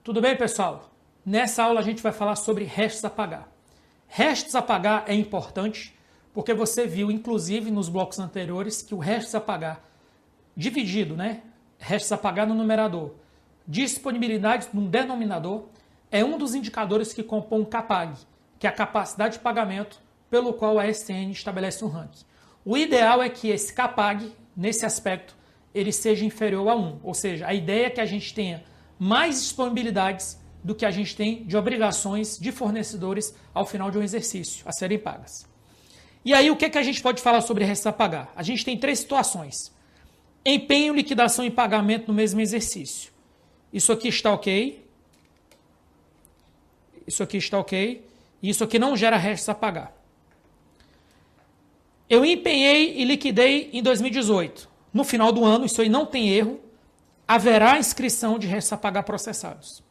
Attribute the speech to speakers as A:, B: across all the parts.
A: Tudo bem, pessoal? Nessa aula a gente vai falar sobre restos a pagar. Restos a pagar é importante porque você viu, inclusive, nos blocos anteriores, que o restos a pagar dividido, restos a pagar no numerador, disponibilidade no denominador, é um dos indicadores que compõem o CAPAG, que é a capacidade de pagamento pelo qual a STN estabelece um ranking. O ideal é que esse CAPAG, nesse aspecto, ele seja inferior a 1, ou seja, a ideia é que a gente tenha mais disponibilidades do que a gente tem de obrigações de fornecedores ao final de um exercício a serem pagas. E aí, o que a gente pode falar sobre restos a pagar? A gente tem três situações. Empenho, liquidação e pagamento no mesmo exercício. Isso aqui está ok. Isso aqui está ok. E isso aqui não gera restos a pagar. Eu empenhei e liquidei em 2018. No final do ano, isso aí não tem erro, haverá inscrição de restos a pagar processados.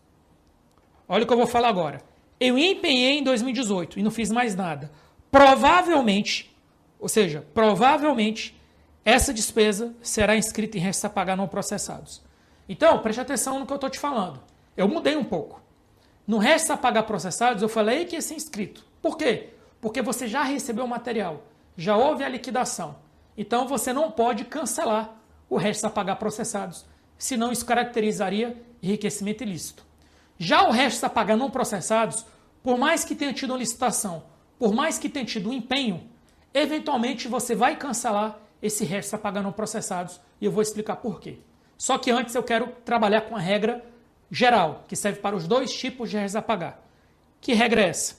A: Olha o que eu vou falar agora. Eu empenhei em 2018 e não fiz mais nada. Provavelmente, ou seja, provavelmente, essa despesa será inscrita em restos a pagar não processados. Então, preste atenção no que eu estou te falando. Eu mudei um pouco. No restos a pagar processados, eu falei que ia ser inscrito. Por quê? Porque você já recebeu o material, já houve a liquidação. Então, você não pode cancelar o restos a pagar processados, senão isso caracterizaria enriquecimento ilícito. Já o restos a pagar não processados, por mais que tenha tido uma licitação, por mais que tenha tido um empenho, eventualmente você vai cancelar esse restos a pagar não processados e eu vou explicar por quê. Só que antes eu quero trabalhar com a regra geral, que serve para os dois tipos de restos a pagar. Que regra é essa?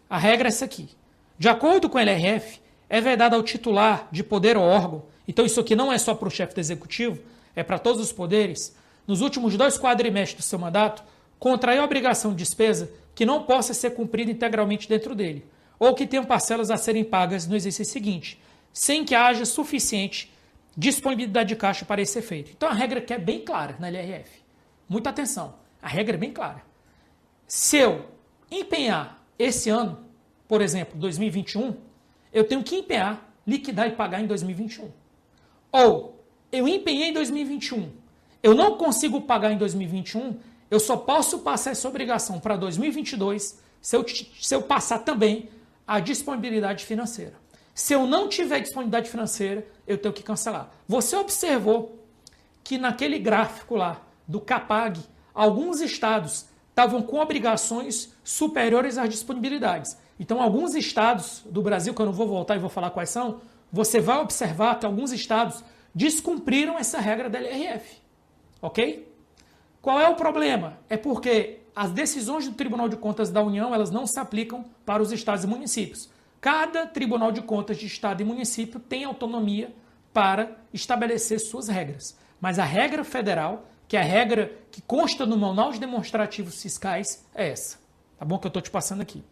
A: A regra é essa aqui. De acordo com a LRF, é vedado ao titular de poder ou órgão, então isso aqui não é só para o chefe do executivo, é para todos os poderes, nos últimos 2 quadrimestres do seu mandato, contrair a obrigação de despesa que não possa ser cumprida integralmente dentro dele, ou que tenham parcelas a serem pagas no exercício seguinte, sem que haja suficiente disponibilidade de caixa para esse efeito. Então a regra aqui é bem clara na LRF. Muita atenção, a regra é bem clara. Se eu empenhar esse ano, por exemplo, 2021, eu tenho que empenhar, liquidar e pagar em 2021. Ou eu empenhei em 2021, eu não consigo pagar em 2021, eu só posso passar essa obrigação para 2022 se eu passar também a disponibilidade financeira. Se eu não tiver disponibilidade financeira, eu tenho que cancelar. Você observou que naquele gráfico lá do CAPAG, alguns estados estavam com obrigações superiores às disponibilidades. Então, alguns estados do Brasil, que eu não vou voltar e vou falar quais são, você vai observar que alguns estados descumpriram essa regra da LRF. Ok? Qual é o problema? É porque as decisões do Tribunal de Contas da União, elas não se aplicam para os estados e municípios. Cada Tribunal de Contas de estado e município tem autonomia para estabelecer suas regras. Mas a regra federal, que é a regra que consta no Manual de Demonstrativos Fiscais, é essa. Tá bom? Que eu estou te passando aqui.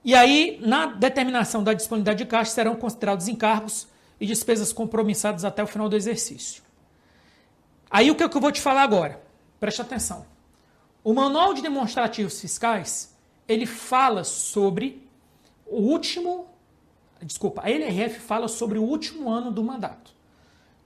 A: E aí, na determinação da disponibilidade de caixa, serão considerados encargos e despesas compromissadas até o final do exercício. Aí, o que eu vou te falar agora? Preste atenção. O Manual de Demonstrativos Fiscais, ele fala sobre o último... Desculpa, a LRF fala sobre o último ano do mandato.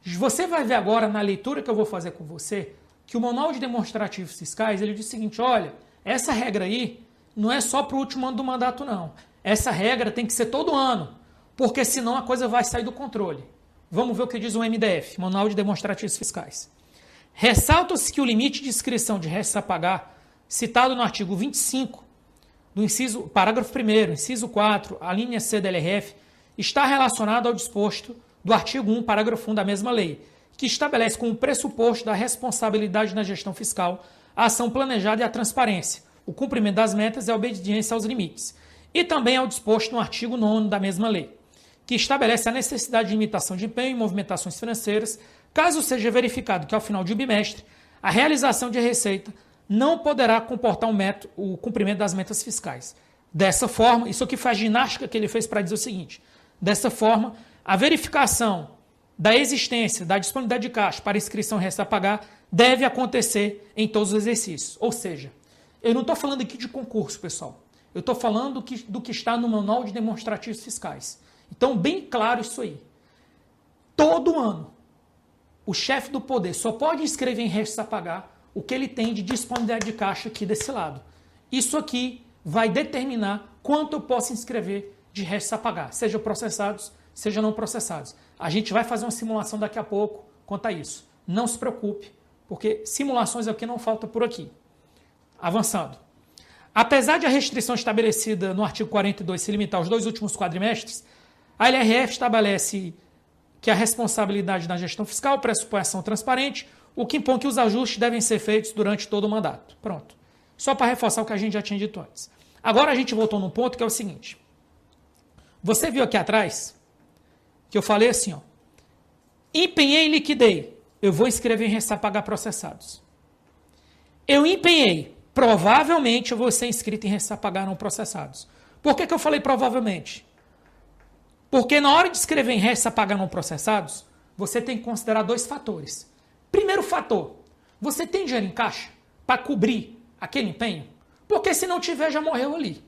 A: Você vai ver agora, na leitura que eu vou fazer com você, que o Manual de Demonstrativos Fiscais, ele diz o seguinte, olha, essa regra aí não é só para o último ano do mandato, não. Essa regra tem que ser todo ano, porque senão a coisa vai sair do controle. Vamos ver o que diz o MDF, Manual de Demonstrativos Fiscais. Ressalta-se que o limite de inscrição de restos a pagar, citado no artigo 25, do parágrafo 1º, inciso 4, a linha C da LRF, está relacionado ao disposto do artigo 1, parágrafo 1 da mesma lei, que estabelece como pressuposto da responsabilidade na gestão fiscal a ação planejada e a transparência, o cumprimento das metas e a obediência aos limites, e também ao disposto no artigo 9º da mesma lei, que estabelece a necessidade de limitação de empenho e movimentações financeiras, caso seja verificado que ao final de um bimestre a realização de receita não poderá comportar o cumprimento das metas fiscais. Dessa forma, isso aqui foi a ginástica que ele fez para dizer o seguinte, dessa forma, a verificação da existência da disponibilidade de caixa para inscrição e restos a pagar deve acontecer em todos os exercícios. Ou seja, eu não estou falando aqui de concurso, pessoal. Eu estou falando do que está no Manual de Demonstrativos Fiscais. Então, bem claro isso aí. Todo ano, o chefe do poder só pode inscrever em restos a pagar o que ele tem de disponibilidade de caixa aqui desse lado. Isso aqui vai determinar quanto eu posso inscrever de restos a pagar, seja processados, seja não processados. A gente vai fazer uma simulação daqui a pouco quanto a isso. Não se preocupe, porque simulações é o que não falta por aqui. Avançando. Apesar de a restrição estabelecida no artigo 42 se limitar aos 2 últimos quadrimestres, a LRF estabelece que a responsabilidade da gestão fiscal pressupõe ação transparente, o que impõe que os ajustes devem ser feitos durante todo o mandato. Pronto. Só para reforçar o que a gente já tinha dito antes. Agora a gente voltou num ponto que é o seguinte. Você viu aqui atrás que eu falei assim, ó. Empenhei e liquidei. Eu vou inscrever em restos a pagar processados. Eu empenhei. Provavelmente eu vou ser inscrito em restos a pagar não processados. Por que eu falei provavelmente? Porque na hora de escrever em restos a pagar não processados, você tem que considerar 2 fatores. Primeiro fator, você tem dinheiro em caixa para cobrir aquele empenho? Porque se não tiver, já morreu ali.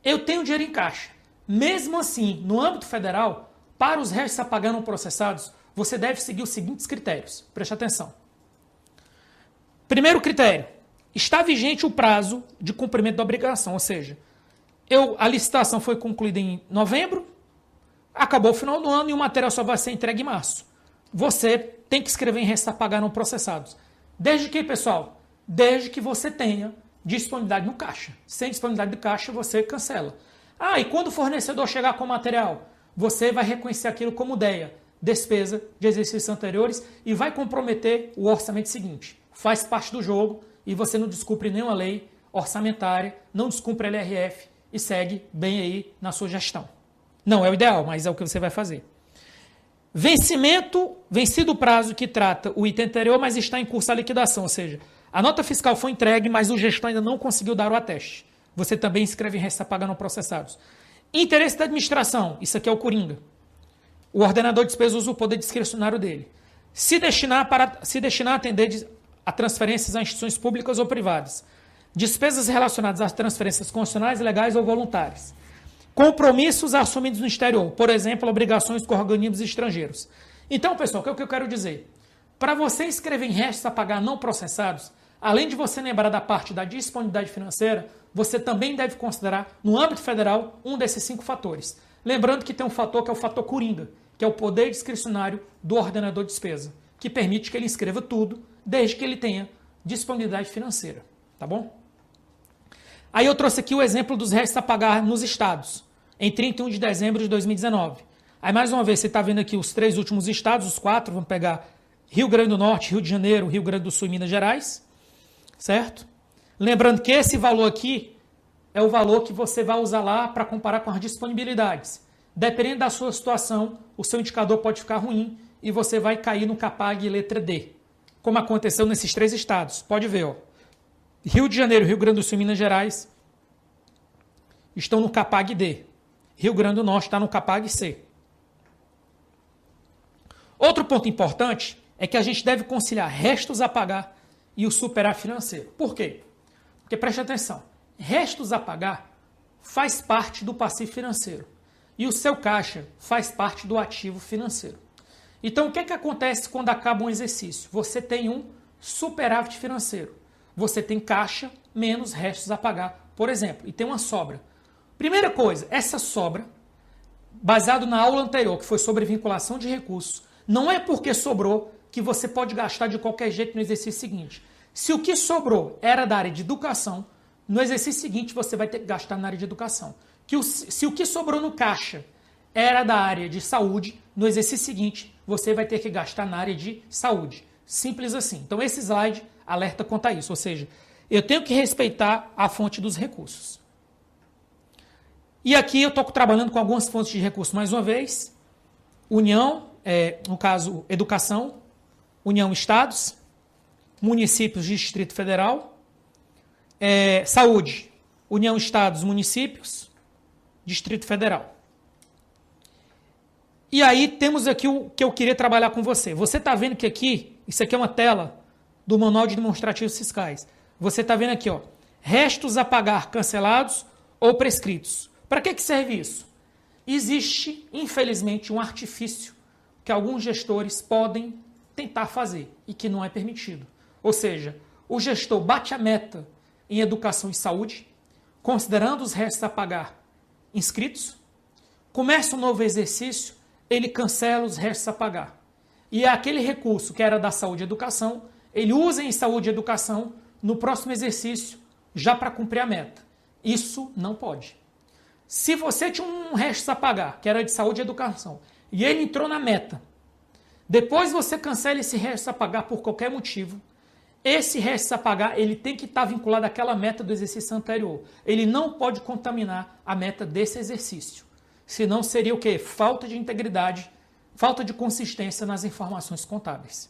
A: Eu tenho dinheiro em caixa. Mesmo assim, no âmbito federal, para os restos a pagar não processados, você deve seguir os seguintes critérios. Preste atenção. Primeiro critério, está vigente o prazo de cumprimento da obrigação, ou seja, a licitação foi concluída em novembro, acabou o final do ano e o material só vai ser entregue em março. Você tem que escrever em restos a pagar não processados. Desde que, pessoal? Desde que você tenha disponibilidade no caixa. Sem disponibilidade de caixa, você cancela. Ah, e quando o fornecedor chegar com o material, você vai reconhecer aquilo como DEA, despesa de exercícios anteriores, e vai comprometer o orçamento seguinte. Faz parte do jogo e você não descumpre nenhuma lei orçamentária, não descumpre a LRF e segue bem aí na sua gestão. Não é o ideal, mas é o que você vai fazer. Vencido o prazo que trata o item anterior, mas está em curso a liquidação, ou seja, a nota fiscal foi entregue, mas o gestor ainda não conseguiu dar o ateste. Você também escreve em restos a pagar não processados. Interesse da administração, isso aqui é o Coringa. O ordenador de despesas usa o poder discricionário dele. Se destinar a atender a transferências a instituições públicas ou privadas. Despesas relacionadas às transferências constitucionais, legais ou voluntárias. Compromissos assumidos no exterior, por exemplo, obrigações com organismos estrangeiros. Então, pessoal, o que eu quero dizer? Para você escrever em restos a pagar não processados, além de você lembrar da parte da disponibilidade financeira, você também deve considerar, no âmbito federal, um desses 5 fatores. Lembrando que tem um fator que é o fator Coringa, que é o poder discricionário do ordenador de despesa, que permite que ele inscreva tudo, desde que ele tenha disponibilidade financeira. Tá bom? Aí eu trouxe aqui o exemplo dos restos a pagar nos estados, em 31 de dezembro de 2019. Aí, mais uma vez, você está vendo aqui os 3 últimos estados, os 4, vamos pegar Rio Grande do Norte, Rio de Janeiro, Rio Grande do Sul e Minas Gerais, certo? Lembrando que esse valor aqui é o valor que você vai usar lá para comparar com as disponibilidades. Dependendo da sua situação, o seu indicador pode ficar ruim e você vai cair no CAPAG letra D, como aconteceu nesses 3 estados. Pode ver, ó. Rio de Janeiro, Rio Grande do Sul e Minas Gerais estão no CAPAG D. Rio Grande do Norte está no CAPAG C. Outro ponto importante é que a gente deve conciliar restos a pagar e o superávit financeiro. Por quê? Porque preste atenção, restos a pagar faz parte do passivo financeiro e o seu caixa faz parte do ativo financeiro. Então, o que acontece quando acaba um exercício? Você tem um superávit financeiro. Você tem caixa menos restos a pagar, por exemplo, e tem uma sobra. Primeira coisa, essa sobra, baseado na aula anterior, que foi sobre vinculação de recursos, não é porque sobrou que você pode gastar de qualquer jeito no exercício seguinte. Se o que sobrou era da área de educação, no exercício seguinte você vai ter que gastar na área de educação. Se o que sobrou no caixa era da área de saúde, no exercício seguinte você vai ter que gastar na área de saúde. Simples assim. Então esse slide alerta quanto a isso, ou seja, eu tenho que respeitar a fonte dos recursos. E aqui eu estou trabalhando com algumas fontes de recursos mais uma vez. União, no caso, educação, União, estados, municípios, Distrito Federal, saúde, União, estados, municípios, Distrito Federal. E aí temos aqui o que eu queria trabalhar com você. Você está vendo que aqui, isso aqui é uma tela do Manual de Demonstrativos Fiscais. Você está vendo aqui, ó, restos a pagar cancelados ou prescritos. Para que serve isso? Existe, infelizmente, um artifício que alguns gestores podem tentar fazer e que não é permitido. Ou seja, o gestor bate a meta em educação e saúde, considerando os restos a pagar inscritos, começa um novo exercício, ele cancela os restos a pagar. E aquele recurso que era da saúde e educação, ele usa em saúde e educação no próximo exercício, já para cumprir a meta. Isso não pode. Se você tinha um resto a pagar, que era de saúde e educação, e ele entrou na meta, depois você cancela esse resto a pagar por qualquer motivo, esse resto a pagar, ele tem que estar vinculado àquela meta do exercício anterior. Ele não pode contaminar a meta desse exercício. Senão seria o quê? Falta de integridade, falta de consistência nas informações contábeis.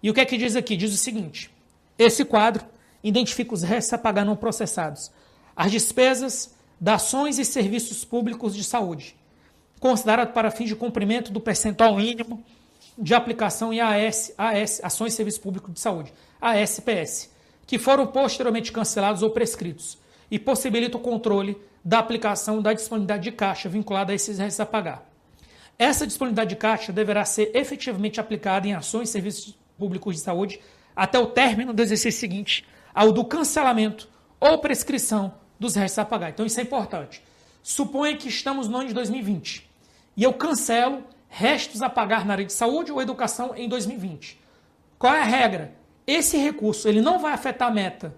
A: E o que é que diz aqui? Diz o seguinte: esse quadro identifica os restos a pagar não processados, as despesas de ações e serviços públicos de saúde, considerado para fins de cumprimento do percentual mínimo de aplicação em Ações e Serviços Públicos de Saúde, ASPS, que foram posteriormente cancelados ou prescritos, e possibilita o controle da aplicação da disponibilidade de caixa vinculada a esses restos a pagar. Essa disponibilidade de caixa deverá ser efetivamente aplicada em ações e serviços públicos de saúde até o término do exercício seguinte ao do cancelamento ou prescrição dos restos a pagar. Então isso é importante. Suponha que estamos no ano de 2020 e eu cancelo restos a pagar na área de saúde ou educação em 2020. Qual é a regra? Esse recurso ele não vai afetar a meta.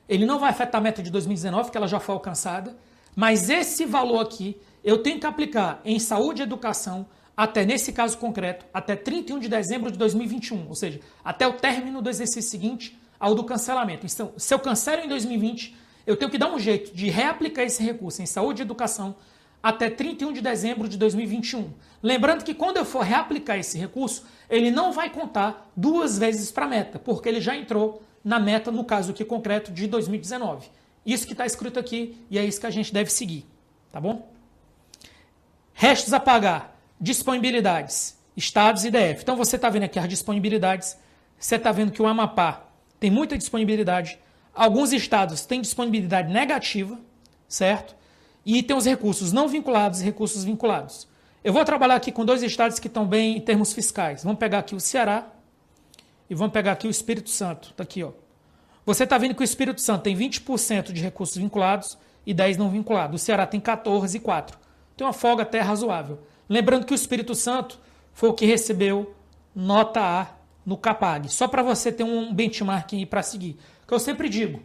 A: Ele não vai afetar a meta de 2019, que ela já foi alcançada, mas esse valor aqui eu tenho que aplicar em saúde e educação até, nesse caso concreto, até 31 de dezembro de 2021, ou seja, até o término do exercício seguinte ao do cancelamento. Então, se eu cancelo em 2020, eu tenho que dar um jeito de reaplicar esse recurso em saúde e educação até 31 de dezembro de 2021. Lembrando que quando eu for reaplicar esse recurso, ele não vai contar duas vezes para a meta, porque ele já entrou na meta, no caso aqui concreto, de 2019. Isso que está escrito aqui e é isso que a gente deve seguir, tá bom? Restos a pagar, disponibilidades, estados e DF. Então você está vendo aqui as disponibilidades, você está vendo que o Amapá tem muita disponibilidade, alguns estados têm disponibilidade negativa, certo? E tem os recursos não vinculados e recursos vinculados. Eu vou trabalhar aqui com dois estados que estão bem em termos fiscais. Vamos pegar aqui o Ceará e vamos pegar aqui o Espírito Santo. Está aqui, ó. Você está vendo que o Espírito Santo tem 20% de recursos vinculados e 10% não vinculados. O Ceará tem 14,4%. Tem uma folga até razoável. Lembrando que o Espírito Santo foi o que recebeu nota A no CAPAG. Só para você ter um benchmark aí para seguir. Que eu sempre digo,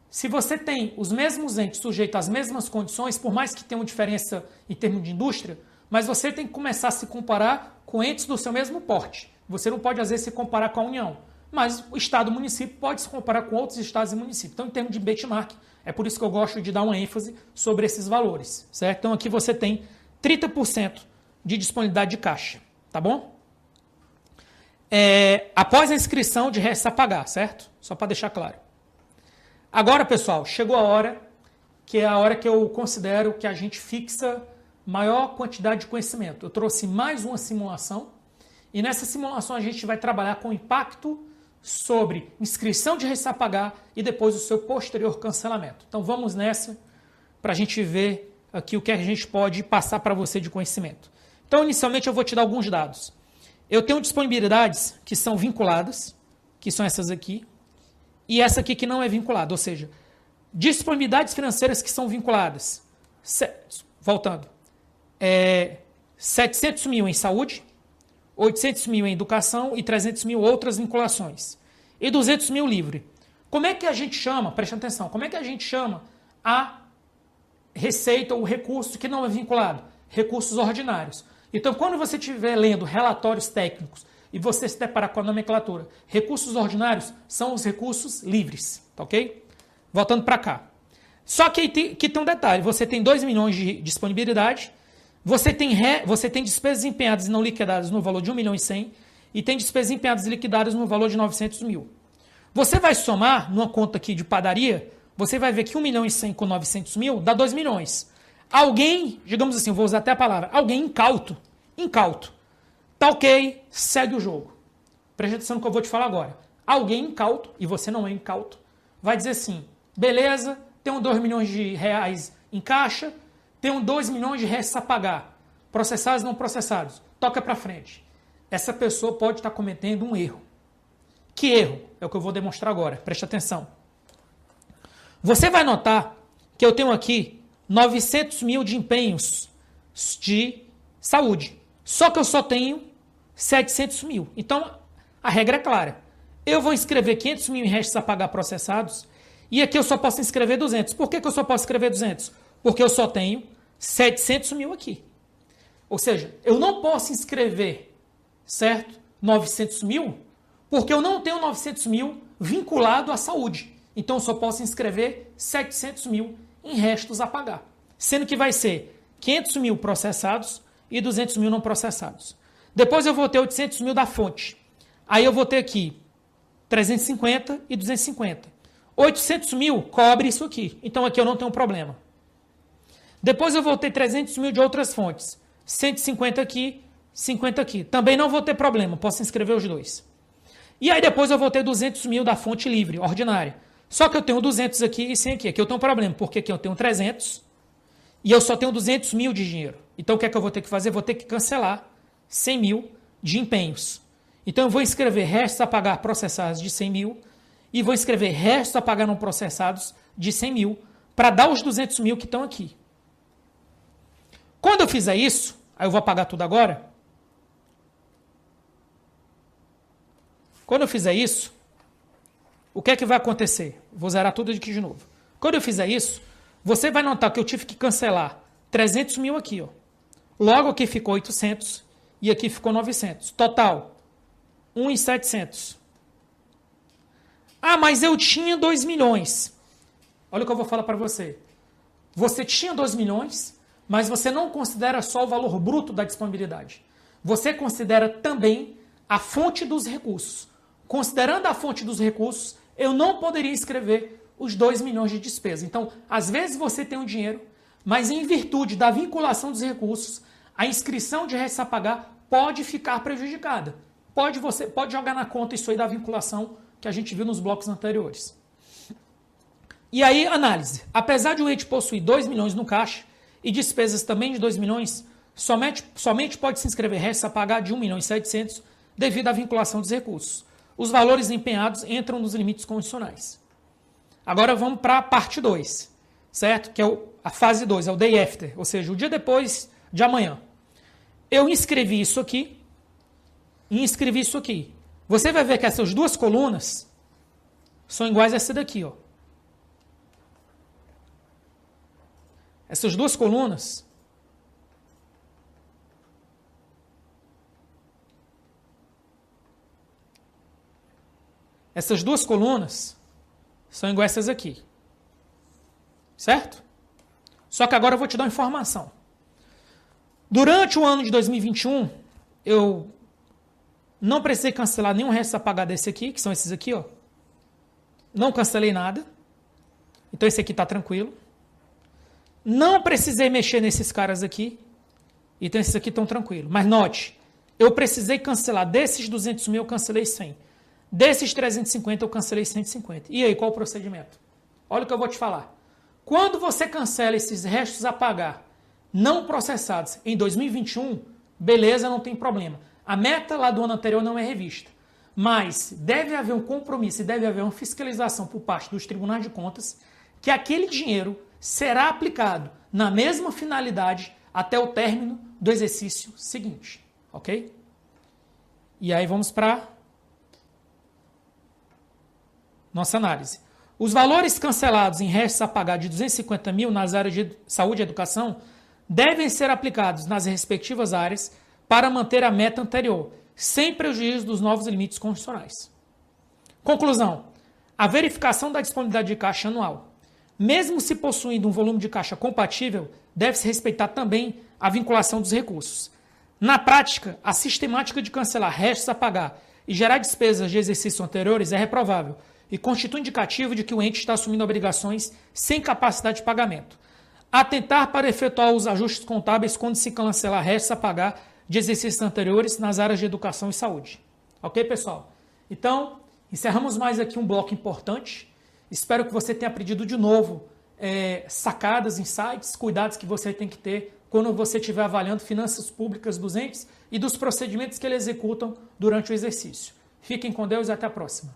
A: se você tem os mesmos entes sujeitos às mesmas condições, por mais que tenha uma diferença em termos de indústria, mas você tem que começar a se comparar com entes do seu mesmo porte. Você não pode, às vezes, se comparar com a União. Mas o Estado e o município pode se comparar com outros estados e municípios. Então, em termos de benchmark, é por isso que eu gosto de dar uma ênfase sobre esses valores. Certo? Então, aqui você tem 30% de disponibilidade de caixa. Tá bom? Após a inscrição de restos a pagar, certo? Só para deixar claro. Agora, pessoal, chegou a hora, que é a hora que eu considero que a gente fixa maior quantidade de conhecimento. Eu trouxe mais uma simulação, e nessa simulação a gente vai trabalhar com impacto sobre inscrição de restos a pagar e depois o seu posterior cancelamento. Então vamos nessa, para a gente ver aqui o que a gente pode passar para você de conhecimento. Então, inicialmente, eu vou te dar alguns dados. Eu tenho disponibilidades que são vinculadas, que são essas aqui, e essa aqui que não é vinculada, ou seja, disponibilidades financeiras que são vinculadas. Voltando. 700 mil em saúde, 800 mil em educação e 300 mil outras vinculações. E 200 mil livre. Como é que a gente chama, preste atenção, como é que a gente chama a receita ou recurso que não é vinculado? Recursos ordinários. Então, quando você estiver lendo relatórios técnicos e você se deparar com a nomenclatura, recursos ordinários são os recursos livres, tá ok? Voltando para cá. Só que aqui tem um detalhe, você tem 2 milhões de disponibilidade, você tem despesas empenhadas e não liquidadas no valor de 1 milhão e 100 e tem despesas empenhadas e liquidadas no valor de 900 mil. Você vai somar numa conta aqui de padaria, você vai ver que 1 milhão e 100 com 900 mil dá 2 milhões. Alguém, digamos assim, vou usar até a palavra, alguém incauto, tá ok, segue o jogo. Preste atenção no que eu vou te falar agora. Alguém incauto, e você não é incauto, vai dizer assim, beleza, tenho 2 milhões de reais em caixa, tenho 2 milhões de restos a pagar, processados e não processados, toca para frente. Essa pessoa pode estar cometendo um erro. Que erro? É o que eu vou demonstrar agora. Preste atenção. Você vai notar que eu tenho aqui 900 mil de empenhos de saúde. Só que eu só tenho 700 mil. Então, a regra é clara. Eu vou inscrever 500 mil em restos a pagar processados e aqui eu só posso inscrever 200. Por que eu só posso escrever 200? Porque eu só tenho 700 mil aqui. Ou seja, eu não posso inscrever, certo? 900 mil, porque eu não tenho 900 mil vinculado à saúde. Então, eu só posso inscrever 700 mil em restos a pagar. Sendo que vai ser 500 mil processados e 200 mil não processados. Depois eu vou ter 800 mil da fonte. Aí eu vou ter aqui 350 e 250. 800 mil cobre isso aqui. Então, aqui eu não tenho problema. Depois eu vou ter 300 mil de outras fontes. 150 aqui, 50 aqui. Também não vou ter problema, posso inscrever os dois. E aí depois eu vou ter 200 mil da fonte livre, ordinária. Só que eu tenho 200 aqui e 100 aqui. Aqui eu tenho um problema, porque aqui eu tenho 300 e eu só tenho 200 mil de dinheiro. Então o que é que eu vou ter que fazer? Eu vou ter que cancelar 100 mil de empenhos. Então eu vou inscrever restos a pagar processados de 100 mil e vou inscrever restos a pagar não processados de 100 mil para dar os 200 mil que estão aqui. Quando eu fizer isso, aí eu vou apagar tudo agora. Quando eu fizer isso, o que é que vai acontecer? Vou zerar tudo aqui de novo. Quando eu fizer isso, você vai notar que eu tive que cancelar 300 mil aqui. Ó. Logo aqui ficou 800 e aqui ficou 900. Total, 1.700. Ah, mas eu tinha 2 milhões. Olha o que eu vou falar para você. Você tinha 2 milhões, mas você não considera só o valor bruto da disponibilidade. Você considera também a fonte dos recursos. Considerando a fonte dos recursos, eu não poderia escrever os 2 milhões de despesa. Então, às vezes você tem um dinheiro, mas em virtude da vinculação dos recursos, a inscrição de restos a pagar pode ficar prejudicada. Você pode jogar na conta isso aí da vinculação que a gente viu nos blocos anteriores. E aí, análise. Apesar de o ente possuir 2 milhões no caixa e despesas também de 2 milhões, somente pode se inscrever restos a pagar de 1.700.000 devido à vinculação dos recursos. Os valores empenhados entram nos limites condicionais. Agora vamos para a parte 2, certo? Que é a fase 2, é o day after, ou seja, o dia depois de amanhã. Eu inscrevi isso aqui e inscrevi isso aqui. Você vai ver que essas duas colunas são iguais a essa daqui, ó. Essas duas colunas são iguais a essas aqui. Certo? Só que agora eu vou te dar uma informação. Durante o ano de 2021, eu não precisei cancelar nenhum resto a pagar desse aqui, que são esses aqui, ó. Não cancelei nada. Então esse aqui está tranquilo. Não precisei mexer nesses caras aqui. Então esses aqui estão tranquilos. Mas note, eu precisei cancelar desses 200 mil, eu cancelei 100. Desses 350, eu cancelei 150. E aí, qual o procedimento? Olha o que eu vou te falar. Quando você cancela esses restos a pagar não processados em 2021, beleza, não tem problema. A meta lá do ano anterior não é revista. Mas deve haver um compromisso e deve haver uma fiscalização por parte dos tribunais de contas que aquele dinheiro será aplicado na mesma finalidade até o término do exercício seguinte. Ok? E aí vamos para nossa análise. Os valores cancelados em restos a pagar de 250 mil nas áreas de saúde e educação devem ser aplicados nas respectivas áreas para manter a meta anterior, sem prejuízo dos novos limites constitucionais. Conclusão. A verificação da disponibilidade de caixa anual, mesmo se possuindo um volume de caixa compatível, deve-se respeitar também a vinculação dos recursos. Na prática, a sistemática de cancelar restos a pagar e gerar despesas de exercícios anteriores é reprovável e constitui indicativo de que o ente está assumindo obrigações sem capacidade de pagamento. Atentar para efetuar os ajustes contábeis quando se cancelar restos a pagar de exercícios anteriores nas áreas de educação e saúde. Ok, pessoal? Então, encerramos mais aqui um bloco importante. Espero que você tenha aprendido de novo sacadas, insights, cuidados que você tem que ter quando você estiver avaliando finanças públicas dos entes e dos procedimentos que eles executam durante o exercício. Fiquem com Deus e até a próxima.